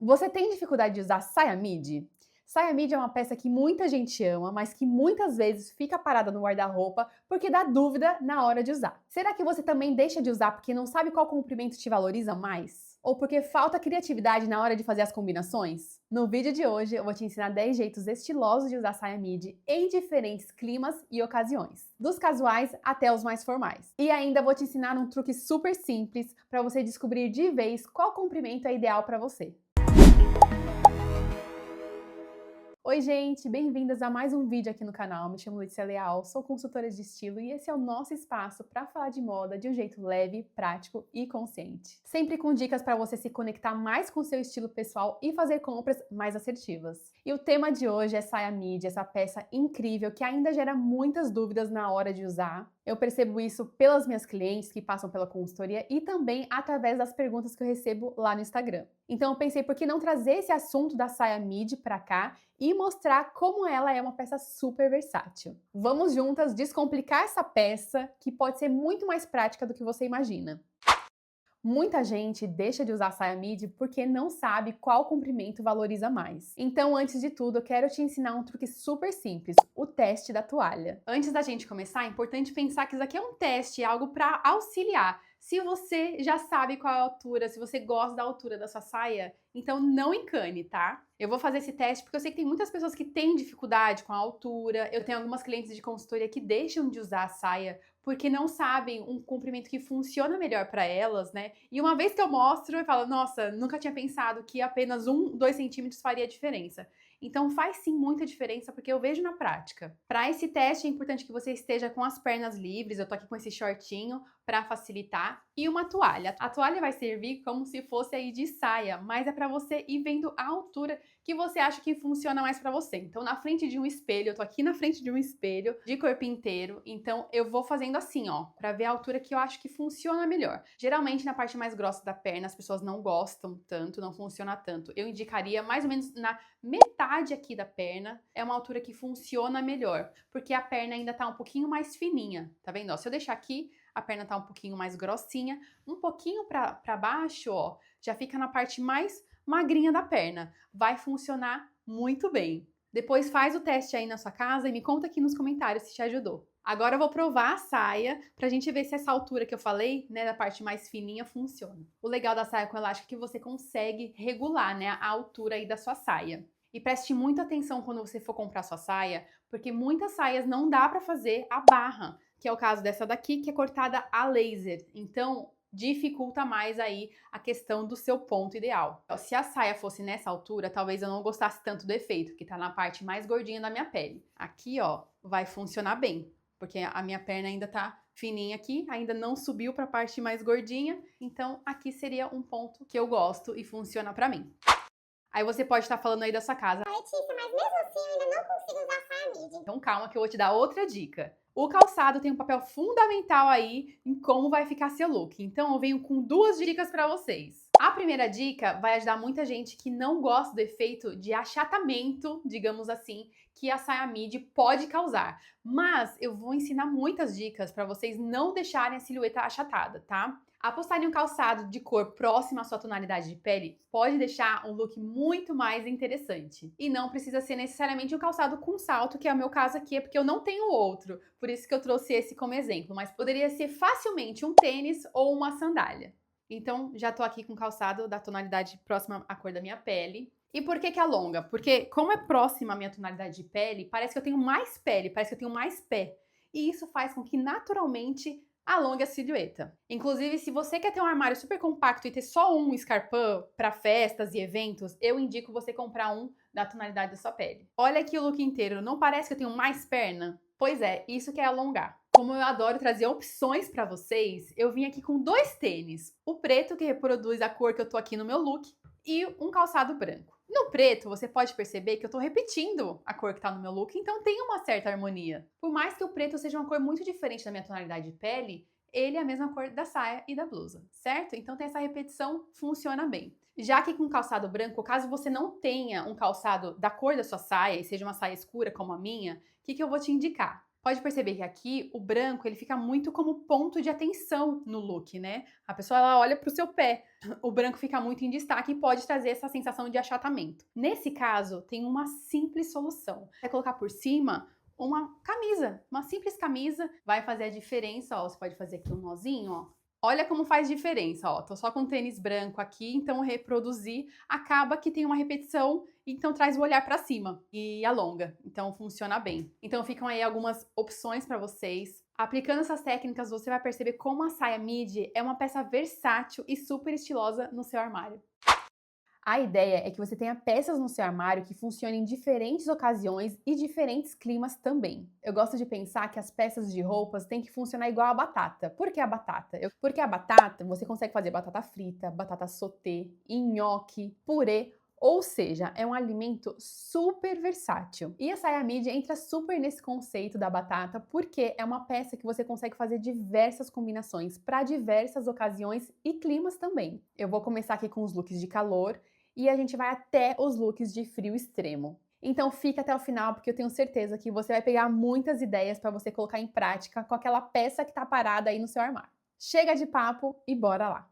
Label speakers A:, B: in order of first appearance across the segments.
A: Você tem dificuldade de usar saia midi? Saia midi é uma peça que muita gente ama, mas que muitas vezes fica parada no guarda-roupa porque dá dúvida na hora de usar. Será que você também deixa de usar porque não sabe qual comprimento te valoriza mais? Ou porque falta criatividade na hora de fazer as combinações? No vídeo de hoje eu vou te ensinar 10 jeitos estilosos de usar saia midi em diferentes climas e ocasiões, dos casuais até os mais formais. E ainda vou te ensinar um truque super simples para você descobrir de vez qual comprimento é ideal para você. Oi gente, bem-vindas a mais um vídeo aqui no canal. Me chamo Letícia Leal, sou consultora de estilo e esse é o nosso espaço para falar de moda de um jeito leve, prático e consciente. Sempre com dicas para você se conectar mais com seu estilo pessoal e fazer compras mais assertivas. E o tema de hoje é saia midi, essa peça incrível que ainda gera muitas dúvidas na hora de usar. Eu percebo isso pelas minhas clientes que passam pela consultoria e também através das perguntas que eu recebo lá no Instagram. Então eu pensei, por que não trazer esse assunto da saia midi para cá e mostrar como ela é uma peça super versátil. Vamos juntas descomplicar essa peça que pode ser muito mais prática do que você imagina. Muita gente deixa de usar saia midi porque não sabe qual comprimento valoriza mais. Então, antes de tudo, eu quero te ensinar um truque super simples, o teste da toalha. Antes da gente começar, é importante pensar que isso aqui é um teste, é algo para auxiliar. Se você já sabe qual é a altura, se você gosta da altura da sua saia, então não encane, tá? Eu vou fazer esse teste porque eu sei que tem muitas pessoas que têm dificuldade com a altura. Eu tenho algumas clientes de consultoria que deixam de usar a saia porque não sabem um comprimento que funciona melhor para elas, né? E uma vez que eu mostro, eu falo, nossa, nunca tinha pensado que apenas 2 centímetros faria diferença. Então faz sim muita diferença porque eu vejo na prática. Para esse teste é importante que você esteja com as pernas livres, eu tô aqui com esse shortinho para facilitar, e uma toalha. A toalha vai servir como se fosse aí de saia, mas é para você ir vendo a altura que você acha que funciona mais para você. Então na frente de um espelho, eu tô aqui na frente de um espelho de corpo inteiro, então eu vou fazendo assim, ó, para ver a altura que eu acho que funciona melhor. Geralmente na parte mais grossa da perna as pessoas não gostam tanto, não funciona tanto. Eu indicaria mais ou menos na metade aqui da perna, é uma altura que funciona melhor, porque a perna ainda tá um pouquinho mais fininha, tá vendo? Ó, se eu deixar aqui, a perna tá um pouquinho mais grossinha, um pouquinho pra baixo, ó, já fica na parte mais magrinha da perna. Vai funcionar muito bem. Depois faz o teste aí na sua casa e me conta aqui nos comentários se te ajudou. Agora eu vou provar a saia pra gente ver se essa altura que eu falei, né, da parte mais fininha, funciona. O legal da saia com elástico é que você consegue regular, né, a altura aí da sua saia. E preste muita atenção quando você for comprar sua saia, porque muitas saias não dá pra fazer a barra, que é o caso dessa daqui, que é cortada a laser. Então, dificulta mais aí a questão do seu ponto ideal. Então, se a saia fosse nessa altura, talvez eu não gostasse tanto do efeito, que tá na parte mais gordinha da minha pele. Aqui, ó, vai funcionar bem, porque a minha perna ainda tá fininha aqui, ainda não subiu pra parte mais gordinha, então aqui seria um ponto que eu gosto e funciona pra mim. Aí você pode estar falando aí da sua casa,
B: Letícia, mas mesmo assim eu ainda não consigo usar saia midi.
A: então calma que eu vou te dar outra dica. O calçado tem um papel fundamental aí em como vai ficar seu look. Então eu venho com 2 dicas para vocês. A primeira dica vai ajudar muita gente que não gosta do efeito de achatamento, digamos assim, que a saia midi pode causar. Mas eu vou ensinar muitas dicas para vocês não deixarem a silhueta achatada, tá? Apostar em um calçado de cor próxima à sua tonalidade de pele pode deixar um look muito mais interessante. E não precisa ser necessariamente um calçado com salto, que é o meu caso aqui, é porque eu não tenho outro. Por isso que eu trouxe esse como exemplo. Mas poderia ser facilmente um tênis ou uma sandália. Então, já tô aqui com calçado da tonalidade próxima à cor da minha pele. E por que alonga? Porque como é próxima à minha tonalidade de pele, parece que eu tenho mais pele, parece que eu tenho mais pé. E isso faz com que naturalmente alongue a silhueta. Inclusive, se você quer ter um armário super compacto e ter só um escarpão para festas e eventos, eu indico você comprar um da tonalidade da sua pele. Olha aqui o look inteiro, não parece que eu tenho mais perna? Pois é, isso que é alongar. Como eu adoro trazer opções para vocês, eu vim aqui com 2 tênis. O preto, que reproduz a cor que eu tô aqui no meu look, e um calçado branco. No preto, você pode perceber que eu tô repetindo a cor que tá no meu look, então tem uma certa harmonia. Por mais que o preto seja uma cor muito diferente da minha tonalidade de pele, ele é a mesma cor da saia e da blusa, certo? Então tem essa repetição, funciona bem. Já que com calçado branco, caso você não tenha um calçado da cor da sua saia e seja uma saia escura como a minha, o que eu vou te indicar? Pode perceber que aqui o branco ele fica muito como ponto de atenção no look, né? A pessoa ela olha para o seu pé. O branco fica muito em destaque e pode trazer essa sensação de achatamento. Nesse caso, tem uma simples solução. É colocar por cima uma camisa, uma simples camisa vai fazer a diferença, ó. Você pode fazer aqui um nozinho, ó. Olha como faz diferença, ó. Tô só com tênis branco aqui, então reproduzir acaba que tem uma repetição, então traz o olhar para cima e alonga. Então funciona bem. Então ficam aí algumas opções para vocês. Aplicando essas técnicas, você vai perceber como a saia midi é uma peça versátil e super estilosa no seu armário. A ideia é que você tenha peças no seu armário que funcionem em diferentes ocasiões e diferentes climas também. Eu gosto de pensar que as peças de roupas têm que funcionar igual a batata. Por que a batata? Porque a batata, você consegue fazer batata frita, batata sauté, nhoque, purê, ou seja, é um alimento super versátil. E a saia midi entra super nesse conceito da batata porque é uma peça que você consegue fazer diversas combinações para diversas ocasiões e climas também. Eu vou começar aqui com os looks de calor e a gente vai até os looks de frio extremo. Então fica até o final porque eu tenho certeza que você vai pegar muitas ideias para você colocar em prática com aquela peça que está parada aí no seu armário. Chega de papo e bora lá!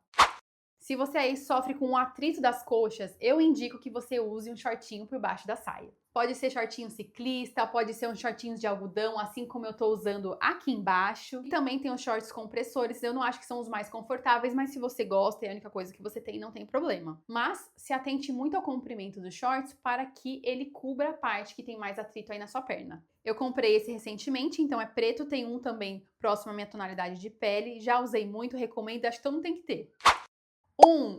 A: Se você aí sofre com o atrito das coxas, eu indico que você use um shortinho por baixo da saia. Pode ser shortinho ciclista, pode ser uns shortinhos de algodão, assim como eu tô usando aqui embaixo. E também tem os shorts compressores, eu não acho que são os mais confortáveis, mas se você gosta, é a única coisa que você tem, não tem problema. Mas se atente muito ao comprimento dos shorts para que ele cubra a parte que tem mais atrito aí na sua perna. Eu comprei esse recentemente, então é preto, tem um também próximo à minha tonalidade de pele. Já usei muito, recomendo, acho que todo mundo tem que ter.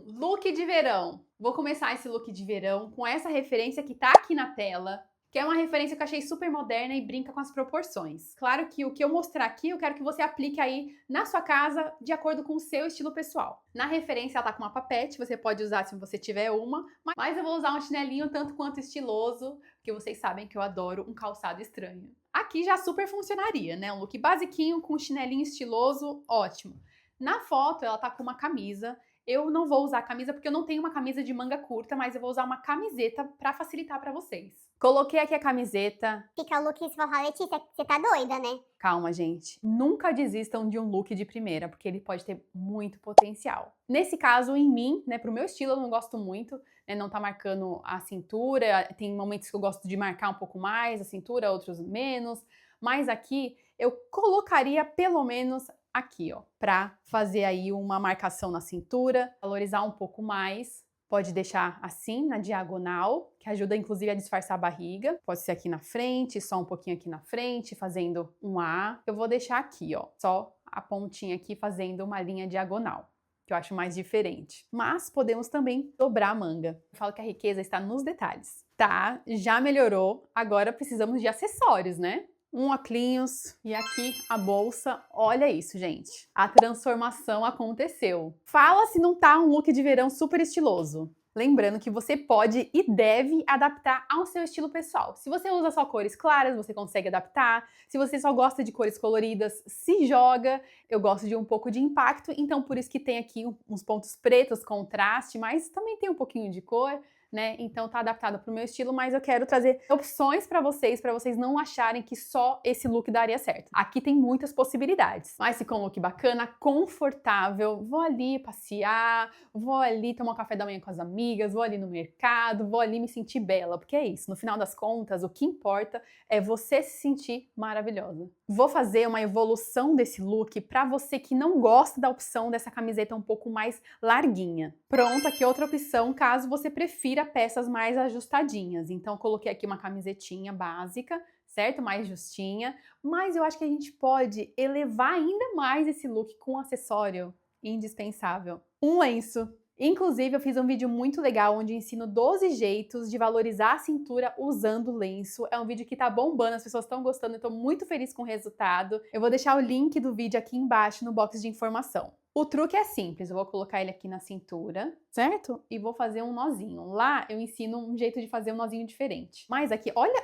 A: Look de verão. Vou começar esse look de verão com essa referência que tá aqui na tela, que é uma referência que eu achei super moderna e brinca com as proporções. Claro que o que eu mostrar aqui, eu quero que você aplique aí na sua casa, de acordo com o seu estilo pessoal. Na referência, ela tá com uma papete, você pode usar se você tiver uma, mas eu vou usar um chinelinho tanto quanto estiloso, porque vocês sabem que eu adoro um calçado estranho. Aqui já super funcionaria, né? Um look basiquinho com chinelinho estiloso, ótimo. Na foto, ela tá com uma camisa. Eu não vou usar a camisa porque eu não tenho uma camisa de manga curta, mas eu vou usar uma camiseta para facilitar para vocês. Coloquei aqui a camiseta.
B: Fica o look, se for falar, Letícia, você tá doida, né?
A: Calma, gente. Nunca desistam de um look de primeira, porque ele pode ter muito potencial. Nesse caso, em mim, né, pro meu estilo, eu não gosto muito, né, não tá marcando a cintura. Tem momentos que eu gosto de marcar um pouco mais a cintura, outros menos. Mas aqui, eu colocaria pelo menos aqui, ó, pra fazer aí uma marcação na cintura, valorizar um pouco mais. Pode deixar assim, na diagonal, que ajuda inclusive a disfarçar a barriga. Pode ser aqui na frente, só um pouquinho aqui na frente, fazendo um A. Eu vou deixar aqui, ó, só a pontinha aqui fazendo uma linha diagonal, que eu acho mais diferente. Mas podemos também dobrar a manga. Eu falo que a riqueza está nos detalhes. Tá, já melhorou, agora precisamos de acessórios, né? Um óculos e aqui a bolsa. Olha isso, gente. A transformação aconteceu. Fala se não tá um look de verão super estiloso. Lembrando que você pode e deve adaptar ao seu estilo pessoal. Se você usa só cores claras, você consegue adaptar. Se você só gosta de cores coloridas, se joga. Eu gosto de um pouco de impacto, então por isso que tem aqui uns pontos pretos, contraste, mas também tem um pouquinho de cor, né? Então tá adaptado pro meu estilo, mas eu quero trazer opções para vocês não acharem que só esse look daria certo. Aqui tem muitas possibilidades. Mas ficou um look bacana, confortável. Vou ali passear, vou ali tomar um café da manhã com as amigas, vou ali no mercado, vou ali me sentir bela, porque é isso, no final das contas, o que importa é você se sentir maravilhosa. Vou fazer uma evolução desse look para você que não gosta da opção dessa camiseta um pouco mais larguinha. Pronto, aqui outra opção, caso você prefira peças mais ajustadinhas. Então, coloquei aqui uma camisetinha básica, certo? Mais justinha. Mas eu acho que a gente pode elevar ainda mais esse look com um acessório indispensável. Um lenço. Inclusive, eu fiz um vídeo muito legal onde eu ensino 12 jeitos de valorizar a cintura usando lenço. É um vídeo que tá bombando, as pessoas estão gostando, eu tô muito feliz com o resultado. Eu vou deixar o link do vídeo aqui embaixo no box de informação. O truque é simples, eu vou colocar ele aqui na cintura, certo? E vou fazer um nozinho. Lá eu ensino um jeito de fazer um nozinho diferente. Mas aqui, olha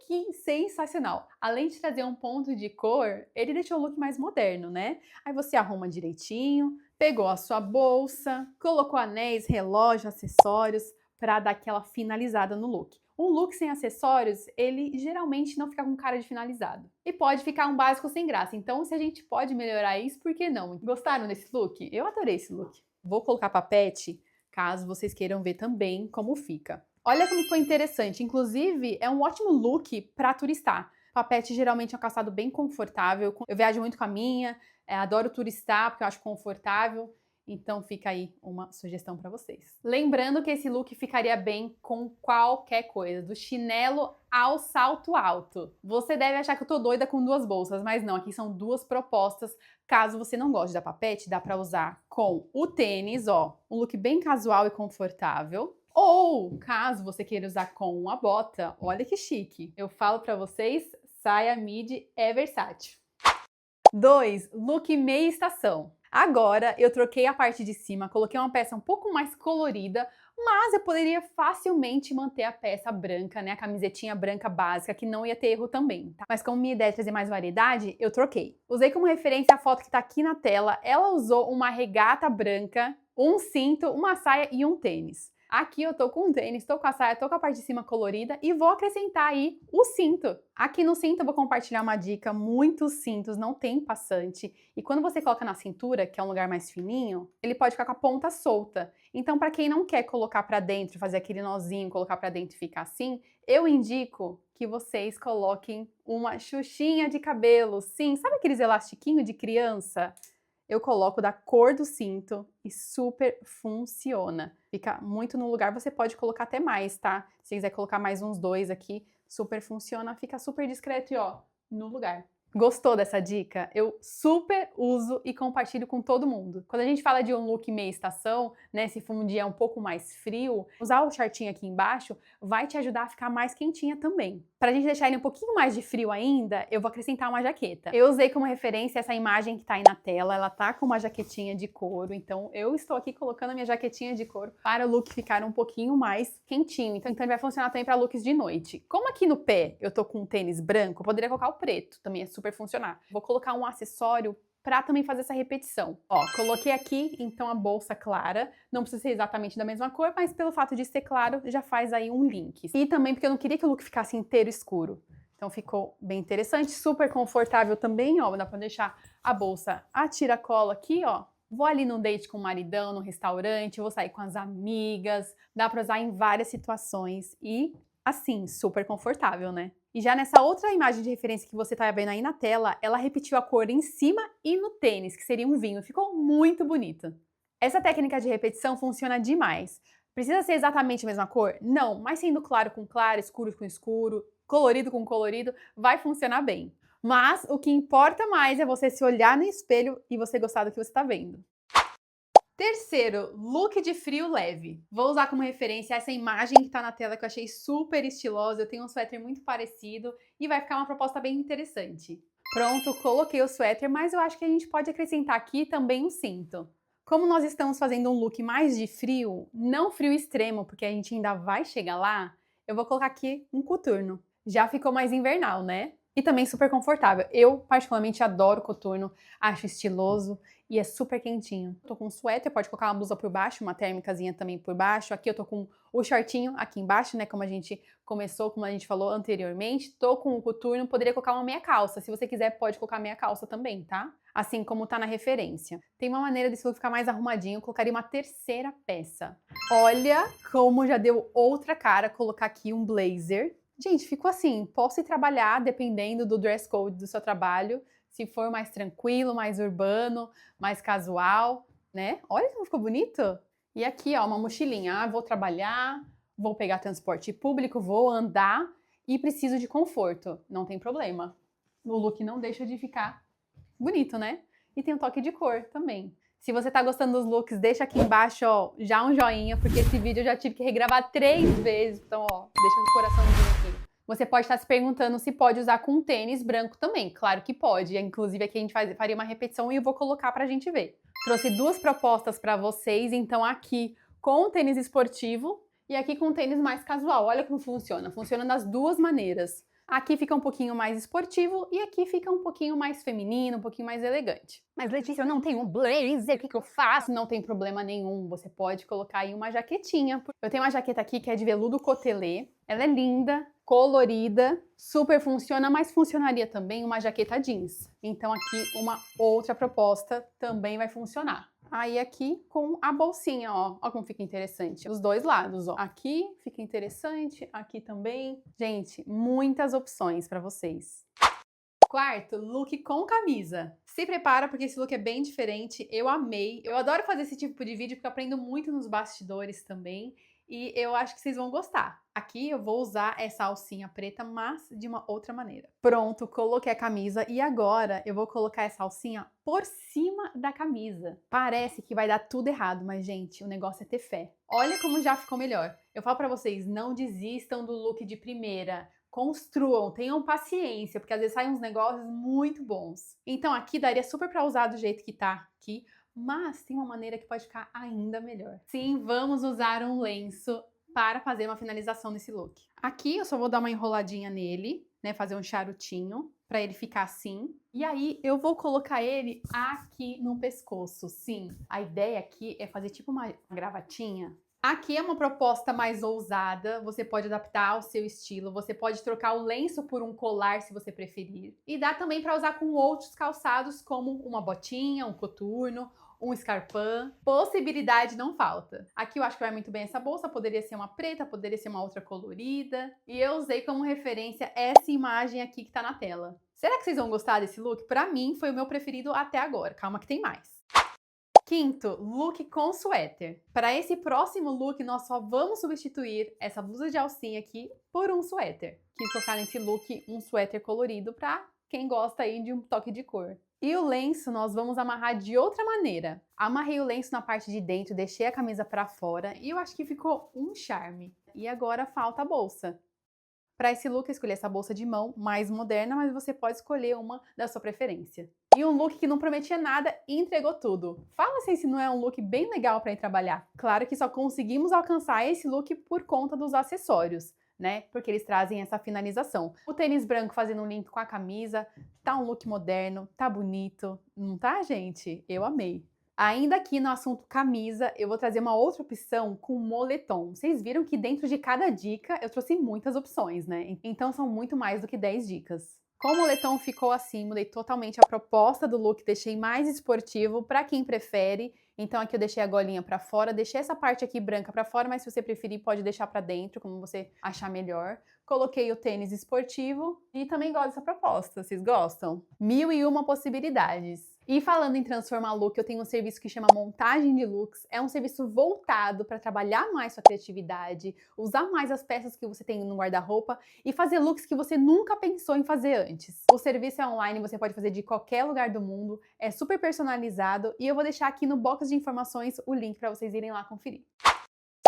A: que sensacional! Além de trazer um ponto de cor, ele deixou o look mais moderno, né? Aí você arruma direitinho, pegou a sua bolsa, colocou anéis, relógio, acessórios. para dar aquela finalizada no look. Um look sem acessórios, ele geralmente não fica com cara de finalizado. E pode ficar um básico sem graça. Então, se a gente pode melhorar isso, por que não? Gostaram desse look? Eu adorei esse look. Vou colocar papete, caso vocês queiram ver também como fica. Olha como ficou interessante. Inclusive, é um ótimo look para turistar. Papete geralmente é um calçado bem confortável. Eu viajo muito com a minha, adoro turistar porque eu acho confortável. Então fica aí uma sugestão para vocês. Lembrando que esse look ficaria bem com qualquer coisa, do chinelo ao salto alto. Você deve achar que eu tô doida com duas bolsas, mas não, aqui são duas propostas. Caso você não goste da papete, dá para usar com o tênis, ó, um look bem casual e confortável. Ou, caso você queira usar com uma bota, olha que chique. Eu falo para vocês, saia midi é versátil. 2. Look meia estação. Agora eu troquei a parte de cima, coloquei uma peça um pouco mais colorida, mas eu poderia facilmente manter a peça branca, né? A camisetinha branca básica, que não ia ter erro também, tá? Mas como minha ideia é trazer mais variedade, eu troquei. Usei como referência a foto que tá aqui na tela. Ela usou uma regata branca, um cinto, uma saia e um tênis. Aqui eu tô com um tênis, tô com a saia, tô com a parte de cima colorida e vou acrescentar aí o cinto. Aqui no cinto eu vou compartilhar uma dica, muitos cintos não tem passante e quando você coloca na cintura, que é um lugar mais fininho, ele pode ficar com a ponta solta. Então para quem não quer colocar pra dentro, fazer aquele nozinho, colocar pra dentro e ficar assim, eu indico que vocês coloquem uma xuxinha de cabelo. Sim, sabe aqueles elastiquinhos de criança? Eu coloco da cor do cinto e super funciona. Fica muito no lugar, você pode colocar até mais, tá? Se quiser colocar mais uns 2 aqui, super funciona, fica super discreto e ó, no lugar. Gostou dessa dica? Eu super uso e compartilho com todo mundo. Quando a gente fala de um look meia estação, né, se for um dia um pouco mais frio, usar o shortinho aqui embaixo vai te ajudar a ficar mais quentinha também. Pra gente deixar ele um pouquinho mais de frio ainda, eu vou acrescentar uma jaqueta. Eu usei como referência essa imagem que tá aí na tela, ela tá com uma jaquetinha de couro, então eu estou aqui colocando a minha jaquetinha de couro para o look ficar um pouquinho mais quentinho. Então ele vai funcionar também para looks de noite. Como aqui no pé eu tô com um tênis branco, eu poderia colocar o preto, também é super funcionar. Vou colocar um acessório para também fazer essa repetição. Ó, coloquei aqui, então, a bolsa clara. Não precisa ser exatamente da mesma cor, mas pelo fato de ser claro, já faz aí um link. E também porque eu não queria que o look ficasse inteiro escuro. Então ficou bem interessante, super confortável também, ó. Dá pra deixar a bolsa a tiracolo aqui, ó. Vou ali num date com o maridão, no restaurante, vou sair com as amigas. Dá pra usar em várias situações e, assim, super confortável, né? E já nessa outra imagem de referência que você tá vendo aí na tela, ela repetiu a cor em cima e no tênis, que seria um vinho. Ficou muito bonito. Essa técnica de repetição funciona demais. Precisa ser exatamente a mesma cor? Não, mas sendo claro com claro, escuro com escuro, colorido com colorido, vai funcionar bem. Mas o que importa mais é você se olhar no espelho e você gostar do que você tá vendo. Terceiro, look de frio leve. Vou usar como referência essa imagem que tá na tela que eu achei super estilosa. Eu tenho um suéter muito parecido e vai ficar uma proposta bem interessante. Pronto, coloquei o suéter, mas eu acho que a gente pode acrescentar aqui também um cinto. Como nós estamos fazendo um look mais de frio, não frio extremo, porque a gente ainda vai chegar lá, eu vou colocar aqui um coturno. Já ficou mais invernal, né? E também super confortável. Eu particularmente adoro coturno, acho estiloso e é super quentinho. Tô com um suéter, pode colocar uma blusa por baixo, uma térmicazinha também por baixo. Aqui eu tô com o shortinho aqui embaixo, né, como a gente começou, como a gente falou anteriormente. Tô com o coturno, poderia colocar uma meia calça. Se você quiser, pode colocar meia calça também, tá? Assim como tá na referência. Tem uma maneira desse look ficar mais arrumadinho, eu colocaria uma terceira peça. Olha como já deu outra cara colocar aqui um blazer. Gente, ficou assim, posso ir trabalhar dependendo do dress code do seu trabalho, se for mais tranquilo, mais urbano, mais casual, né? Olha como ficou bonito! E aqui, ó, uma mochilinha. Ah, vou trabalhar, vou pegar transporte público, vou andar e preciso de conforto. Não tem problema. O look não deixa de ficar bonito, né? E tem um toque de cor também. Se você tá gostando dos looks, deixa aqui embaixo, ó, já um joinha, porque esse vídeo eu já tive que regravar 3 vezes. Então, ó, deixa o coraçãozinho aqui. Você pode estar se perguntando se pode usar com tênis branco também. Claro que pode. Inclusive, aqui a gente faria uma repetição e eu vou colocar pra gente ver. Trouxe 2 propostas pra vocês. Então, aqui com o tênis esportivo e aqui com o tênis mais casual. Olha como funciona. Funciona das 2 maneiras. Aqui fica um pouquinho mais esportivo e aqui fica um pouquinho mais feminino, um pouquinho mais elegante. Mas Letícia, eu não tenho um blazer, o que eu faço? Não tem problema nenhum, você pode colocar aí uma jaquetinha. Eu tenho uma jaqueta aqui que é de veludo cotelê, ela é linda, colorida, super funciona, mas funcionaria também uma jaqueta jeans. Então aqui uma outra proposta também vai funcionar. Aí aqui com a bolsinha, ó como fica interessante. Os dois lados, ó. Aqui fica interessante, aqui também. Gente, muitas opções para vocês. Quarto, look com camisa. Se prepara porque esse look é bem diferente, eu amei. Eu adoro fazer esse tipo de vídeo porque eu aprendo muito nos bastidores também. E eu acho que vocês vão gostar. Aqui eu vou usar essa alcinha preta, mas de uma outra maneira. Pronto, coloquei a camisa e agora eu vou colocar essa alcinha por cima da camisa. Parece que vai dar tudo errado, mas gente, o negócio é ter fé. Olha como já ficou melhor. Eu falo pra vocês, não desistam do look de primeira. Construam, tenham paciência, porque às vezes saem uns negócios muito bons. Então aqui daria super pra usar do jeito que tá aqui, mas tem uma maneira que pode ficar ainda melhor. Sim, vamos usar um lenço para fazer uma finalização nesse look. Aqui eu só vou dar uma enroladinha nele, né, fazer um charutinho para ele ficar assim. E aí eu vou colocar ele aqui no pescoço. Sim, a ideia aqui é fazer tipo uma gravatinha. Aqui é uma proposta mais ousada, você pode adaptar ao seu estilo, você pode trocar o lenço por um colar se você preferir. E dá também para usar com outros calçados como uma botinha, um coturno, um escarpão. Possibilidade não falta. Aqui eu acho que vai muito bem essa bolsa, poderia ser uma preta, poderia ser uma outra colorida. E eu usei como referência essa imagem aqui que tá na tela. Será que vocês vão gostar desse look? Pra mim foi o meu preferido até agora, calma que tem mais. Quinto, look com suéter. Para esse próximo look, nós só vamos substituir essa blusa de alcinha aqui por um suéter. Quis colocar nesse look um suéter colorido para quem gosta aí de um toque de cor. E o lenço nós vamos amarrar de outra maneira. Amarrei o lenço na parte de dentro, deixei a camisa para fora e eu acho que ficou um charme. E agora falta a bolsa. Para esse look, eu escolhi essa bolsa de mão mais moderna, mas você pode escolher uma da sua preferência. E um look que não prometia nada e entregou tudo. Fala assim se não é um look bem legal para ir trabalhar. Claro que só conseguimos alcançar esse look por conta dos acessórios, né? Porque eles trazem essa finalização. O tênis branco fazendo um link com a camisa, tá um look moderno, tá bonito, não tá, gente? Eu amei. Ainda aqui no assunto camisa, eu vou trazer uma outra opção com moletom. Vocês viram que dentro de cada dica eu trouxe muitas opções, né? Então são muito mais do que 10 dicas. Com o moletom ficou assim, mudei totalmente a proposta do look, deixei mais esportivo para quem prefere. Então aqui eu deixei a golinha para fora, deixei essa parte aqui branca para fora, mas se você preferir pode deixar para dentro, como você achar melhor. Coloquei o tênis esportivo e também gosto dessa proposta, vocês gostam? 1001 possibilidades. E falando em transformar look, eu tenho um serviço que chama Montagem de Looks. É um serviço voltado para trabalhar mais sua criatividade, usar mais as peças que você tem no guarda-roupa e fazer looks que você nunca pensou em fazer antes. O serviço é online, você pode fazer de qualquer lugar do mundo, é super personalizado e eu vou deixar aqui no box de informações o link para vocês irem lá conferir.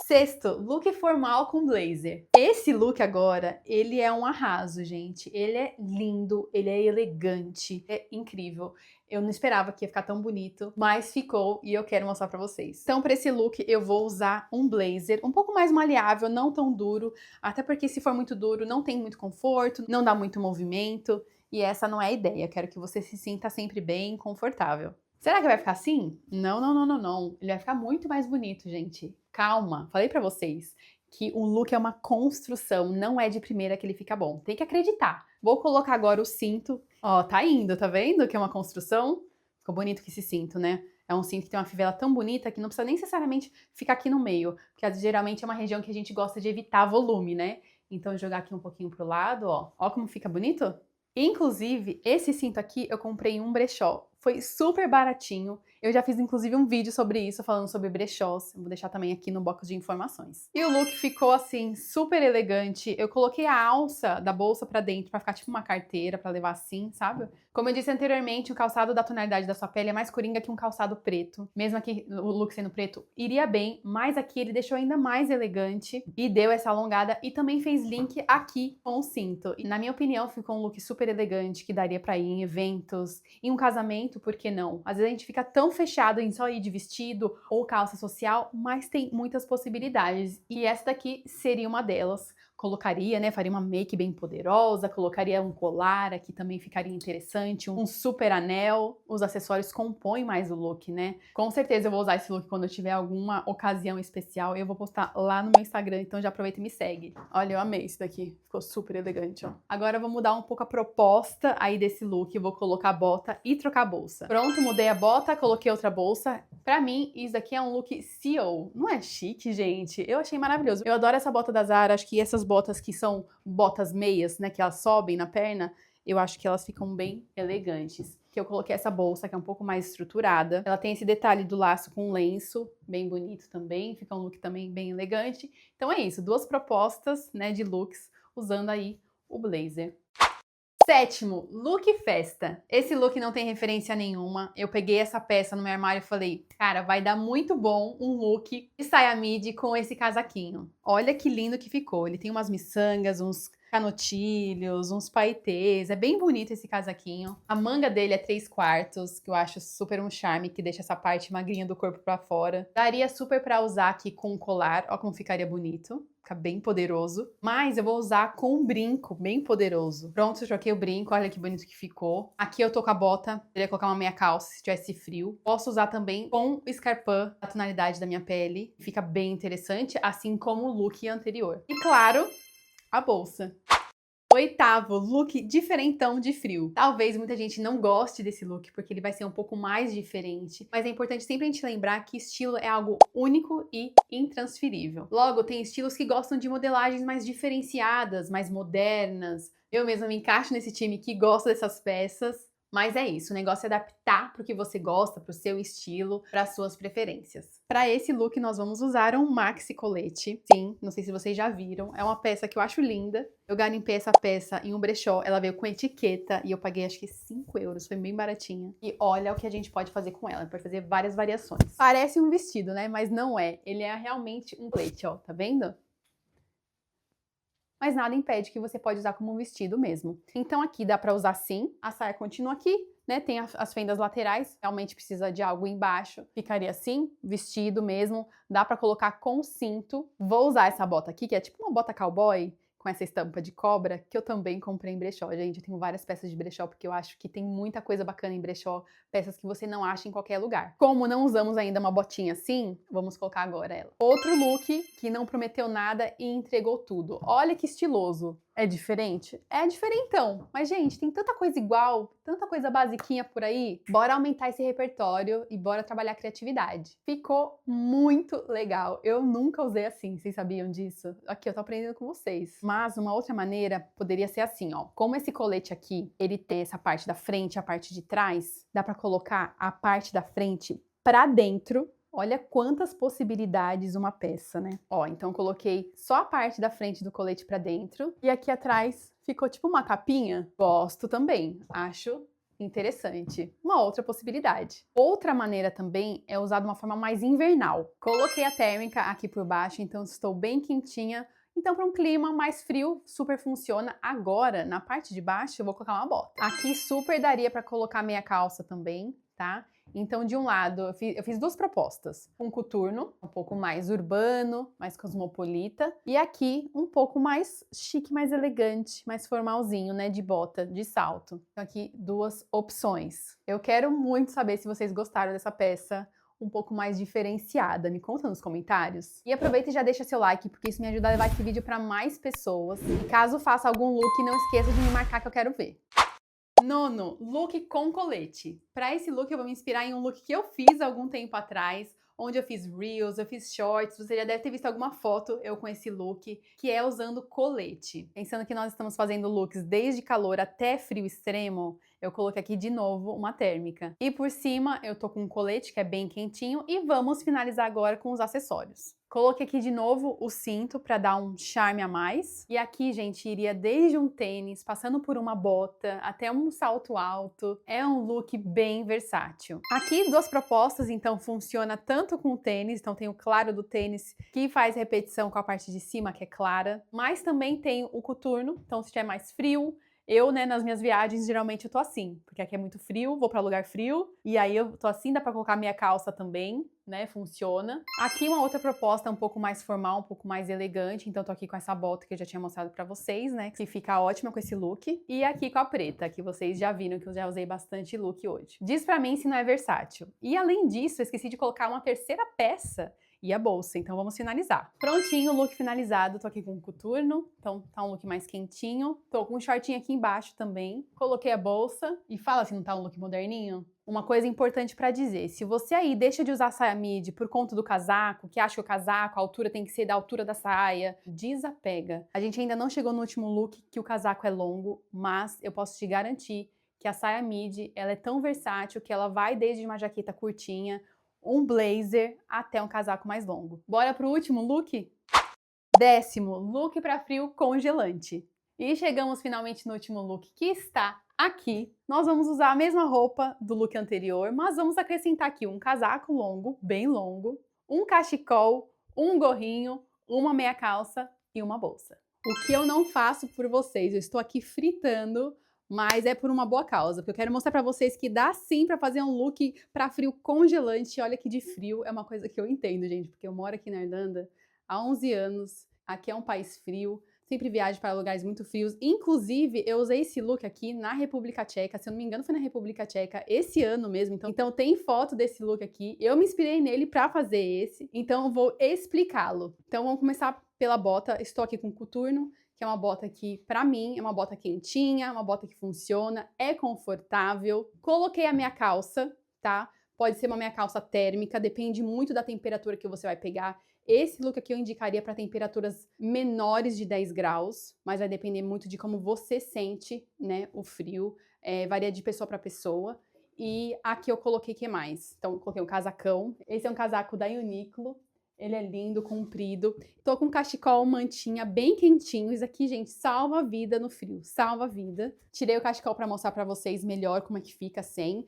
A: Sexto, look formal com blazer. Esse look agora, ele é um arraso, gente. Ele é lindo, ele é elegante, é incrível. Eu não esperava que ia ficar tão bonito, mas ficou e eu quero mostrar pra vocês. Então, pra esse look, eu vou usar um blazer um pouco mais maleável, não tão duro, até porque se for muito duro, não tem muito conforto, não dá muito movimento, e essa não é a ideia. Eu quero que você se sinta sempre bem, confortável. Será que vai ficar assim? Não, não, não, não, não. Ele vai ficar muito mais bonito, gente. Calma, falei pra vocês que um look é uma construção, não é de primeira que ele fica bom. Tem que acreditar. Vou colocar agora o cinto. Ó, tá indo, tá vendo que é uma construção? Ficou bonito que esse cinto, né? É um cinto que tem uma fivela tão bonita que não precisa nem necessariamente ficar aqui no meio, porque geralmente é uma região que a gente gosta de evitar volume, né? Então jogar aqui um pouquinho pro lado, ó. Ó como fica bonito? Inclusive, esse cinto aqui eu comprei em um brechó. Foi super baratinho. Eu já fiz inclusive um vídeo sobre isso, falando sobre brechós. Vou deixar também aqui no box de informações. E o look ficou assim, super elegante. Eu coloquei a alça da bolsa pra dentro pra ficar tipo uma carteira, pra levar assim, sabe? Como eu disse anteriormente, o calçado da tonalidade da sua pele é mais coringa que um calçado preto. Mesmo aqui o look sendo preto, iria bem, mas aqui ele deixou ainda mais elegante e deu essa alongada e também fez link aqui com o cinto. E na minha opinião, ficou um look super elegante que daria pra ir em eventos, em um casamento, por que não? Às vezes a gente fica tão fechado em só ir de vestido ou calça social, mas tem muitas possibilidades. E essa daqui seria uma delas. colocaria, né, faria uma make bem poderosa, colocaria um colar aqui também ficaria interessante, um super anel, os acessórios compõem mais o look, né? Com certeza eu vou usar esse look quando eu tiver alguma ocasião especial, eu vou postar lá no meu Instagram, então já aproveita e me segue. Olha, eu amei esse daqui, ficou super elegante, ó. Agora eu vou mudar um pouco a proposta aí desse look, eu vou colocar a bota e trocar a bolsa. Pronto, mudei a bota, coloquei outra bolsa. Pra mim, isso daqui é um look CEO. Não é chique, gente? Eu achei maravilhoso. Eu adoro essa bota da Zara, acho que essas botas que são botas meias, né, que elas sobem na perna, eu acho que elas ficam bem elegantes. Que eu coloquei essa bolsa que é um pouco mais estruturada. Ela tem esse detalhe do laço com lenço, bem bonito também, fica um look também bem elegante. Então é isso, duas propostas, né, de looks usando aí o blazer. Sétimo, look festa. Esse look não tem referência nenhuma. Eu peguei essa peça no meu armário e falei, cara, vai dar muito bom um look de saia midi com esse casaquinho. Olha que lindo que ficou. Ele tem umas miçangas, uns canotilhos, uns paetês. É bem bonito esse casaquinho. A manga dele é 3/4, que eu acho super um charme, que deixa essa parte magrinha do corpo pra fora. Daria super pra usar aqui com um colar, ó como ficaria bonito. Fica bem poderoso. Mas eu vou usar com um brinco bem poderoso. Pronto, eu troquei o brinco, olha que bonito que ficou. Aqui eu tô com a bota, poderia colocar uma meia calça se tivesse frio. Posso usar também com o escarpão, a tonalidade da minha pele. Fica bem interessante, assim como o look anterior. E claro, a bolsa. Oitavo, look diferentão de frio. Talvez muita gente não goste desse look, porque ele vai ser um pouco mais diferente, mas é importante sempre a gente lembrar que estilo é algo único e intransferível. Logo, tem estilos que gostam de modelagens mais diferenciadas, mais modernas. Eu mesma me encaixo nesse time que gosta dessas peças. Mas é isso, o negócio é adaptar para o que você gosta, para o seu estilo, para as suas preferências. Para esse look, nós vamos usar um maxi colete. Sim, não sei se vocês já viram, é uma peça que eu acho linda. Eu garimpei essa peça em um brechó, ela veio com etiqueta e eu paguei acho que 5 euros, foi bem baratinha. E olha o que a gente pode fazer com ela, pode fazer várias variações. Parece um vestido, né? Mas não é, ele é realmente um colete, ó, tá vendo? Mas nada impede que você pode usar como um vestido mesmo. Então aqui dá para usar sim, a saia continua aqui, né? Tem as fendas laterais, realmente precisa de algo embaixo. Ficaria assim, vestido mesmo, dá para colocar com cinto. Vou usar essa bota aqui, que é tipo uma bota cowboy, com essa estampa de cobra, que eu também comprei em brechó, gente. Eu tenho várias peças de brechó, porque eu acho que tem muita coisa bacana em brechó, peças que você não acha em qualquer lugar. Como não usamos ainda uma botinha assim, vamos colocar agora ela. Outro look que não prometeu nada e entregou tudo. Olha que estiloso. É diferente? É diferentão. Mas, gente, tem tanta coisa igual, tanta coisa basiquinha por aí. Bora aumentar esse repertório e bora trabalhar a criatividade. Ficou muito legal. Eu nunca usei assim, vocês sabiam disso? Aqui, eu tô aprendendo com vocês. Mas uma outra maneira poderia ser assim, ó. Como esse colete aqui, ele tem essa parte da frente e a parte de trás, dá pra colocar a parte da frente pra dentro. Olha quantas possibilidades uma peça, né? Ó, então coloquei só a parte da frente do colete pra dentro e aqui atrás ficou tipo uma capinha. Gosto também, acho interessante. Uma outra possibilidade. Outra maneira também é usar de uma forma mais invernal. Coloquei a térmica aqui por baixo, então estou bem quentinha. Então, para um clima mais frio, super funciona. Agora, na parte de baixo, eu vou colocar uma bota. Aqui super daria para colocar meia calça também, tá? Então, de um lado, eu fiz duas propostas. Um coturno, um pouco mais urbano, mais cosmopolita. E aqui, um pouco mais chique, mais elegante, mais formalzinho, né? De bota, de salto. Então, aqui, duas opções. Eu quero muito saber se vocês gostaram dessa peça um pouco mais diferenciada. Me conta nos comentários. E aproveita e já deixa seu like, porque isso me ajuda a levar esse vídeo para mais pessoas. E caso faça algum look, não esqueça de me marcar que eu quero ver. Nono, look com colete. Para esse look eu vou me inspirar em um look que eu fiz há algum tempo atrás, onde eu fiz reels, eu fiz shorts, você já deve ter visto alguma foto eu com esse look, que é usando colete. Pensando que nós estamos fazendo looks desde calor até frio extremo, eu coloquei aqui de novo uma térmica. E por cima eu tô com um colete que é bem quentinho e vamos finalizar agora com os acessórios. Coloquei aqui de novo o cinto para dar um charme a mais. E aqui, gente, iria desde um tênis, passando por uma bota, até um salto alto. É um look bem versátil. Aqui, duas propostas, então funciona tanto com o tênis, então tem o claro do tênis, que faz repetição com a parte de cima, que é clara. Mas também tem o coturno, então se tiver mais frio, eu, né, nas minhas viagens, geralmente eu tô assim, porque aqui é muito frio, vou pra lugar frio, e aí eu tô assim, dá pra colocar minha calça também. né? Funciona. Aqui uma outra proposta um pouco mais formal, um pouco mais elegante. Então, tô aqui com essa bota que eu já tinha mostrado pra vocês, né? Que fica ótima com esse look. E aqui com a preta, que vocês já viram que eu já usei bastante look hoje. Diz pra mim se não é versátil. E além disso, eu esqueci de colocar uma terceira peça e a bolsa, então vamos finalizar. Prontinho, o look finalizado, tô aqui com um coturno, então tá um look mais quentinho. Tô com um shortinho aqui embaixo também. Coloquei a bolsa e fala se não tá um look moderninho. Uma coisa importante pra dizer, se você aí deixa de usar saia midi por conta do casaco, que acha que o casaco, a altura tem que ser da altura da saia, desapega. A gente ainda não chegou no último look que o casaco é longo, mas eu posso te garantir que a saia midi, ela é tão versátil que ela vai desde uma jaqueta curtinha, um blazer até um casaco mais longo. Bora pro último look? 10º, look para frio congelante. E chegamos finalmente no último look, que está aqui. Nós vamos usar a mesma roupa do look anterior, mas vamos acrescentar aqui um casaco longo, bem longo, um cachecol, um gorrinho, uma meia calça e uma bolsa. O que eu não faço por vocês, eu estou aqui fritando, mas é por uma boa causa, porque eu quero mostrar pra vocês que dá sim pra fazer um look pra frio congelante. Olha que de frio é uma coisa que eu entendo, gente, porque eu moro aqui na Irlanda há 11 anos, aqui é um país frio, sempre viajo para lugares muito frios. Inclusive, eu usei esse look aqui na República Tcheca, se eu não me engano foi na República Tcheca esse ano mesmo, então tem foto desse look aqui. Eu me inspirei nele pra fazer esse, então eu vou explicá-lo. Então vamos começar pela bota. Estou aqui com coturno, que é uma bota que, pra mim, é uma bota quentinha, uma bota que funciona, é confortável. Coloquei a minha calça, tá? Pode ser uma meia calça térmica, depende muito da temperatura que você vai pegar. Esse look aqui eu indicaria para temperaturas menores de 10 graus, mas vai depender muito de como você sente, né, o frio. Varia de pessoa para pessoa. E aqui eu coloquei o que mais? Então, eu coloquei um casacão. Esse é um casaco da Uniqlo. Ele é lindo, comprido. Tô com cachecol, mantinha, bem quentinho. Isso aqui, gente, salva a vida no frio. Salva a vida. Tirei o cachecol pra mostrar pra vocês melhor como é que fica sem.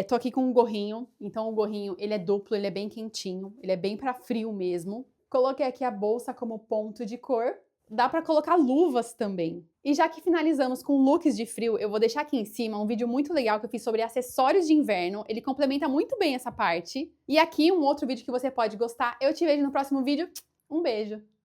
A: Tô aqui com um gorrinho. Então, o gorrinho, ele é duplo, ele é bem quentinho. Ele é bem pra frio mesmo. Coloquei aqui a bolsa como ponto de cor. Dá pra colocar luvas também. E já que finalizamos com looks de frio, eu vou deixar aqui em cima um vídeo muito legal que eu fiz sobre acessórios de inverno. Ele complementa muito bem essa parte. E aqui um outro vídeo que você pode gostar. Eu te vejo no próximo vídeo. Um beijo!